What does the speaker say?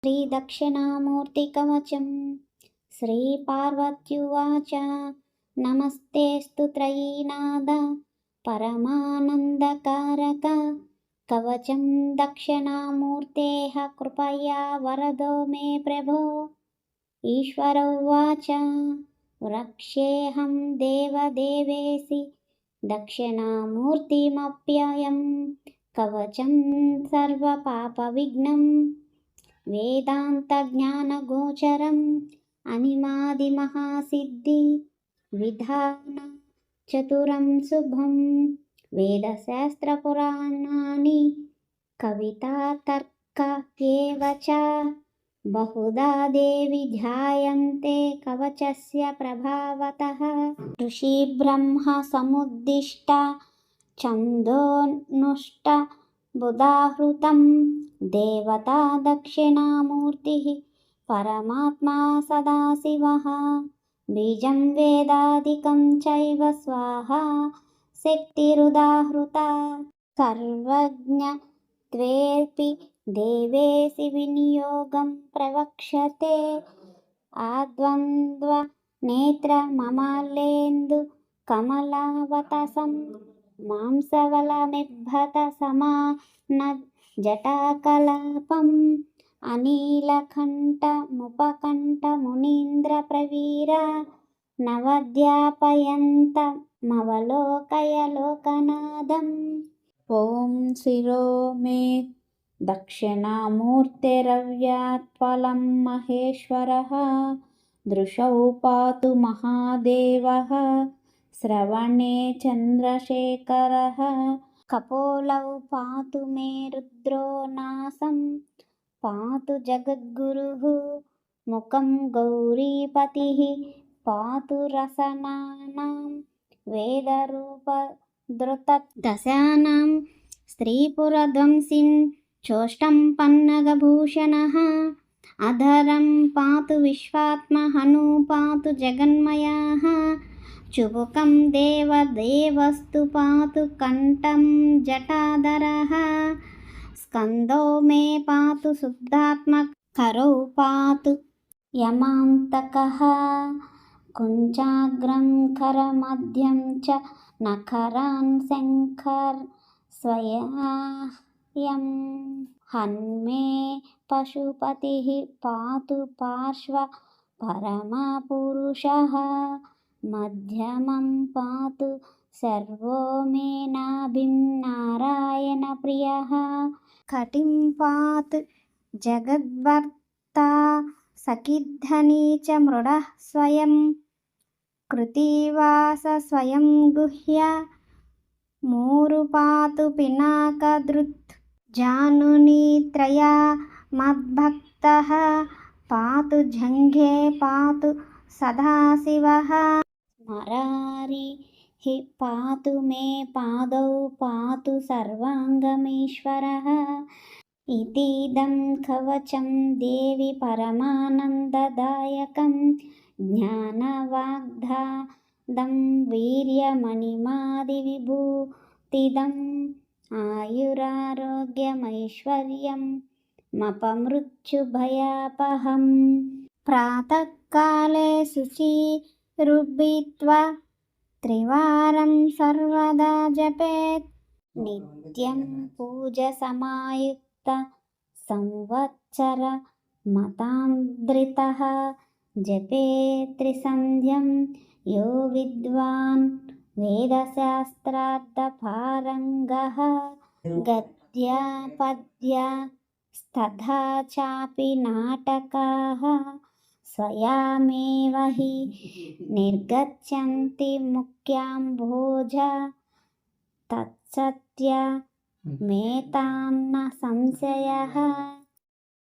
श्रीदक्षिणामूर्तिकवचं श्रीपार्वत्युवाच नमस्तेऽस्तु त्रयीनाद परमानन्दकारक कवचं दक्षिणामूर्तेः कृपया वरदो मे प्रभो। ईश्वर उवाच रक्षेऽहं देवदेवेशि दक्षिणामूर्तिमप्ययं कवचं सर्वपापविघ्नं वेदान्तज्ञानगोचरम् अनिमादिमहासिद्धि विधान चतुरं शुभं वेदशास्त्रपुराणानि कविता तर्क एव च बहुधा देवी ध्यायन्ते कवचस्य प्रभावतः। ऋषिब्रह्म समुद्दिष्टा छन्दोनुष्ट बुधाहृतं देवता दक्षिणामूर्तिः परमात्मा सदाशिवः। बीजं वेदादिकं चैव स्वाहा शक्तिरुदाहृता सर्वज्ञत्वेऽपि देवेशि विनियोगं प्रवक्ष्यते आद्वन्द्व नेत्रममलेन्दु कमलावतसं मांसवलनिर्भत समान जटाकलापम् अनीलकण्ठमुपकण्ठमुनीन्द्रप्रवीर नवद्यापयन्तमवलोकय लोकनादम्। ॐ शिरो मे दक्षिणामूर्तेरव्यात्फलं महेश्वरः दृशौ पातु महादेवः श्रवणे चन्द्रशेखरः कपोलौ पातु मे रुद्रो नासं पातु जगद्गुरुः मुखं गौरीपतिः पातु रसनानां वेदरूपधृतदशानां स्त्रीपुरध्वंसिन् चोष्टं पन्नगभूषणः अधरं पातु विश्वात्महनु पातु जगन्मयः चुबुकं देवदेवस्तु पातु कण्ठं जटाधरः स्कन्दो मे पातु शुद्धात्मकरौ पातु यमान्तकः कुञ्चाग्रं करमध्यं च नखरान् शङ्कर स्वयं हन्मे पशुपतिः पातु पार्श्व परमपुरुषः मध्यमं पातु सर्वो मे नाभिं नारायणप्रियः कटिं पातु जगद्भर्ता सखिद्धनी च मृडः स्वयं कृत्तिवास स्वयं गुह्य मूरु पातु पिनाकधृत् जानुनीत्रया मद्भक्तः पातु जङ्घे पातु सदाशिवः स्मरारिः पातु मे पादौ पातु सर्वाङ्गमीश्वरः इतीदं कवचं देवी परमानन्ददायकं ज्ञानवाग्दानं वीर्यमणिमादिविभूतिदम् आयुरारोग्यमैश्वर्यं मपमृत्युभयापहम् प्रातःकाले शुचिरुभूत्वा त्रिवारं सर्वदा जपेत् नित्यं पूजसमायुक्त संवत्सर मतान्द्रितः जपे त्रिसन्ध्यं यो विद्वान् वेदशास्त्रार्थपारङ्गः गद्य पद्य तथा चापि नाटकाः स्वयमेव हि निर्गच्छन्ति मुख्याम्भोज तत्सत्यमेतान्न संशयः।